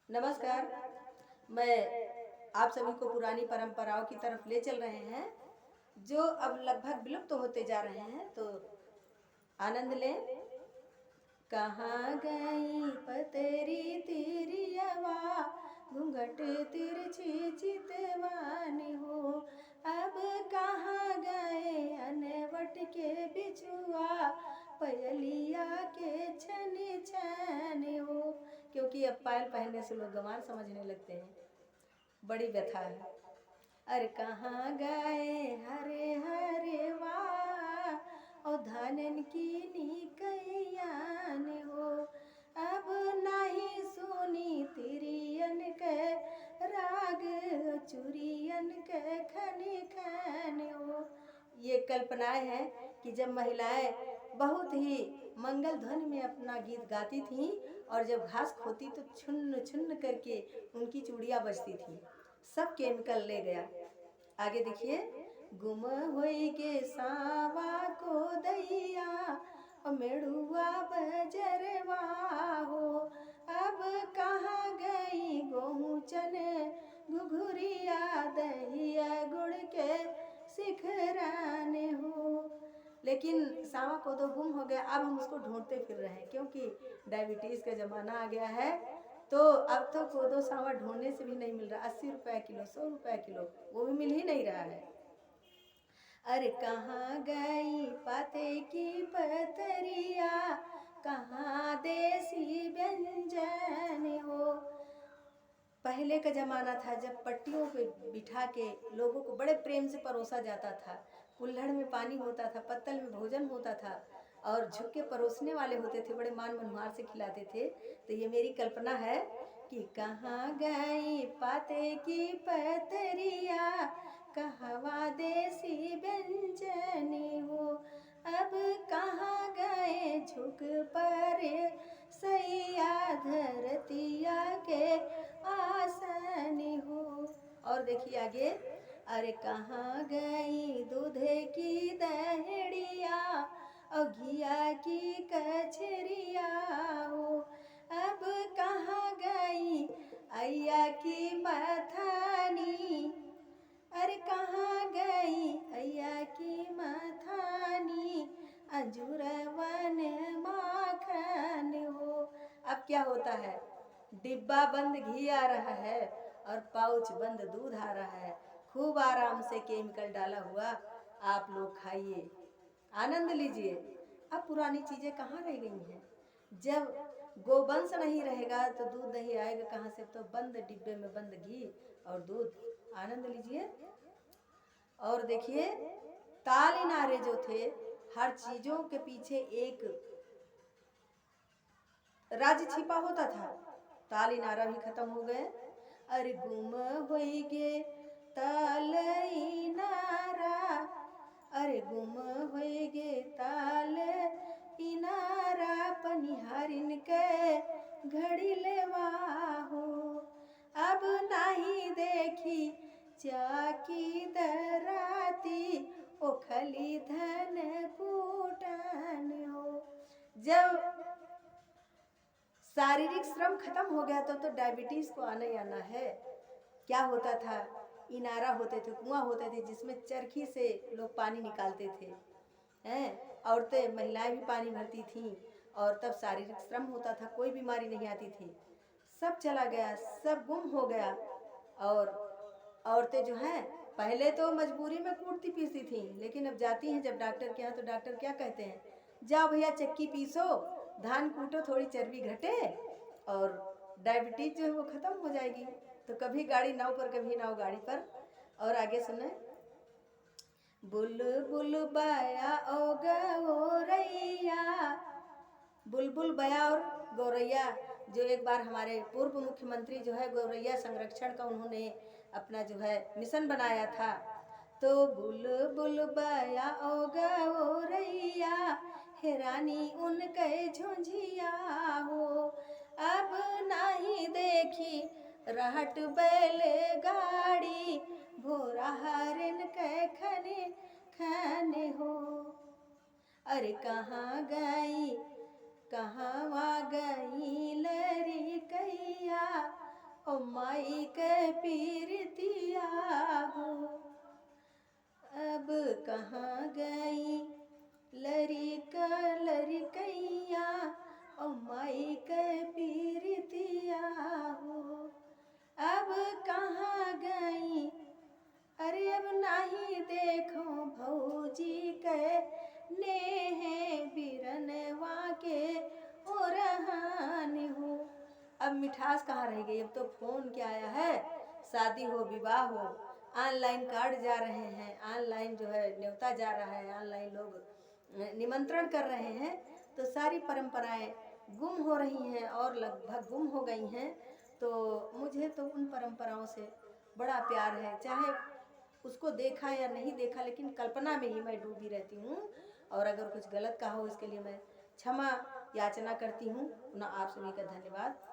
नमस्कार। मैं आप सभी को पुरानी परंपराओं की तरफ ले चल रहे हैं, जो अब लगभग विलुप्त होते जा रहे हैं। तो आनंद लें। कहाँ गई पतरी तिरियवा, घूंघट तिरछी चितवान हो। अब कहाँ गए अनवट के बिछुआ, पयलिया के छन छन हो। क्योंकि अब पायल पहनने से लोग गंवार समझने लगते हैं। बड़ी व्यथा है। अरे कहाँ गए हरे हरे वाह, और धानन की निकैयान हो। अब नहीं सुनी तिरियन के राग, चुरियन के खन खन हो। ये कल्पनाएं हैं कि जब महिलाएं बहुत ही मंगल ध्वनि में अपना गीत गाती थीं और जब घास खोती तो छुन्न छुन्न करके उनकी चूड़ियाँ बजती थीं। सब केमिकल ले गया। आगे देखिए। गुम होई के सावा को दैया, मेड़ुआ बजरवा हो। अब कहाँ गई गोहूँ चने घुघुरिया, दहिया गुड़ के शिखरान हो। लेकिन सावा कोदो गुम हो गया। अब हम उसको ढूंढते फिर रहे हैं, क्योंकि डायबिटीज़ का ज़माना आ गया है। तो अब तो कोदो सावा ढूंढने से भी नहीं मिल रहा। 80 रुपये किलो, 100 रुपये किलो, वो भी मिल ही नहीं रहा है। अरे कहाँ गई पाते की पतरिया, कहाँ देसी व्यंजन हो। पहले का ज़माना था जब पट्टियों पे बिठा के लोगों को बड़े प्रेम से परोसा जाता था। कुल्हड़ में पानी होता था, पत्तल में भोजन होता था, और झुक के परोसने वाले होते थे, बड़े मान मनोहार से खिलाते थे। तो ये मेरी कल्पना है कि कहाँ गई पाते की पतरिया, कहवा देसी व्यंजनी हो। अब कहाँ गए झुक परे सैया, धरतिया के आसनी हो। और देखिए आगे। अरे कहाँ गई दूध की दहड़िया, और घिया की कचरिया हो। अब कहाँ गई अय्या की मथानी, अरे कहाँ गई अय्या की मथानी, अंजुरवन माखन हो। अब क्या होता है, डिब्बा बंद घी आ रहा है और पाउच बंद दूध आ रहा है। खूब आराम से केमिकल डाला हुआ आप लोग खाइए, आनंद लीजिए। अब पुरानी चीज़ें कहाँ रह गई हैं। जब गोवंश नहीं रहेगा तो दूध नहीं आएगा कहाँ से। तो बंद डिब्बे में बंद घी और दूध, आनंद लीजिए। और देखिए, ताल इनारे जो थे, हर चीज़ों के पीछे एक राज छिपा होता था। ताल इनारा भी खत्म हो गए। अरे गुम होई गे ताल इनारा, अरे गुम होई गे ताल इनारा, पनिहारिन के घड़ी लेवा हो। अब नहीं देखी चाकी दराती, ओखली धन कूटन हो। जब शारीरिक श्रम खत्म हो गया तो डायबिटीज़ को आना ही आना है। क्या होता था, इनारा होते थे, कुआं होते थे, जिसमें चरखी से लोग पानी निकालते थे। हैं, औरतें महिलाएं भी पानी भरती थीं, और तब शारीरिक श्रम होता था, कोई बीमारी नहीं आती थी। सब चला गया, सब गुम हो गया। और औरतें जो हैं, पहले तो मजबूरी में कूटती पीसती थीं, लेकिन अब जाती हैं जब डॉक्टर के यहाँ तो डॉक्टर क्या कहते हैं, जाओ भैया चक्की पीसो, धान कूटो, थोड़ी चर्बी घटे और डायबिटीज जो है वो ख़त्म हो जाएगी। तो कभी गाड़ी नाव पर, कभी नाव गाड़ी पर। और आगे सुने। बुलबुल बया ओ गौरैया, बुलबुल बया और गौरैया, जो एक बार हमारे पूर्व मुख्यमंत्री जो है गौरैया संरक्षण का उन्होंने अपना जो है मिशन बनाया था। तो बुलबुल बया ओ गौरैया, हेरानी उनके झुंझिया हो। अब नहीं देखी रहट बैल गाड़ी, भोरा हरिन के खने खने हो। अरे कहाँ गई, कहाँ गई लरी कैया, ओ माई के पीरतिया हो, अब कहाँ गई लरिका लरिकैया, ओ माई के पीरतिया हो, अब कहाँ गई। अरे अब नहीं देखो भौजी के नेहे बिरनवा के ओरहान हो। अब मिठास कहाँ रह गई, अब तो फोन क्या आया है, शादी हो विवाह हो, ऑनलाइन कार्ड जा रहे हैं, ऑनलाइन जो है न्योता जा रहा है, ऑनलाइन लोग निमंत्रण कर रहे हैं, तो सारी परंपराएं गुम हो रही हैं और लगभग गुम हो गई हैं। तो मुझे तो उन परंपराओं से बड़ा प्यार है, चाहे उसको देखा या नहीं देखा, लेकिन कल्पना में ही मैं डूबी रहती हूँ। और अगर कुछ गलत कहा हो इसके लिए मैं क्षमा याचना करती हूँ। पुनः आप सभी का धन्यवाद।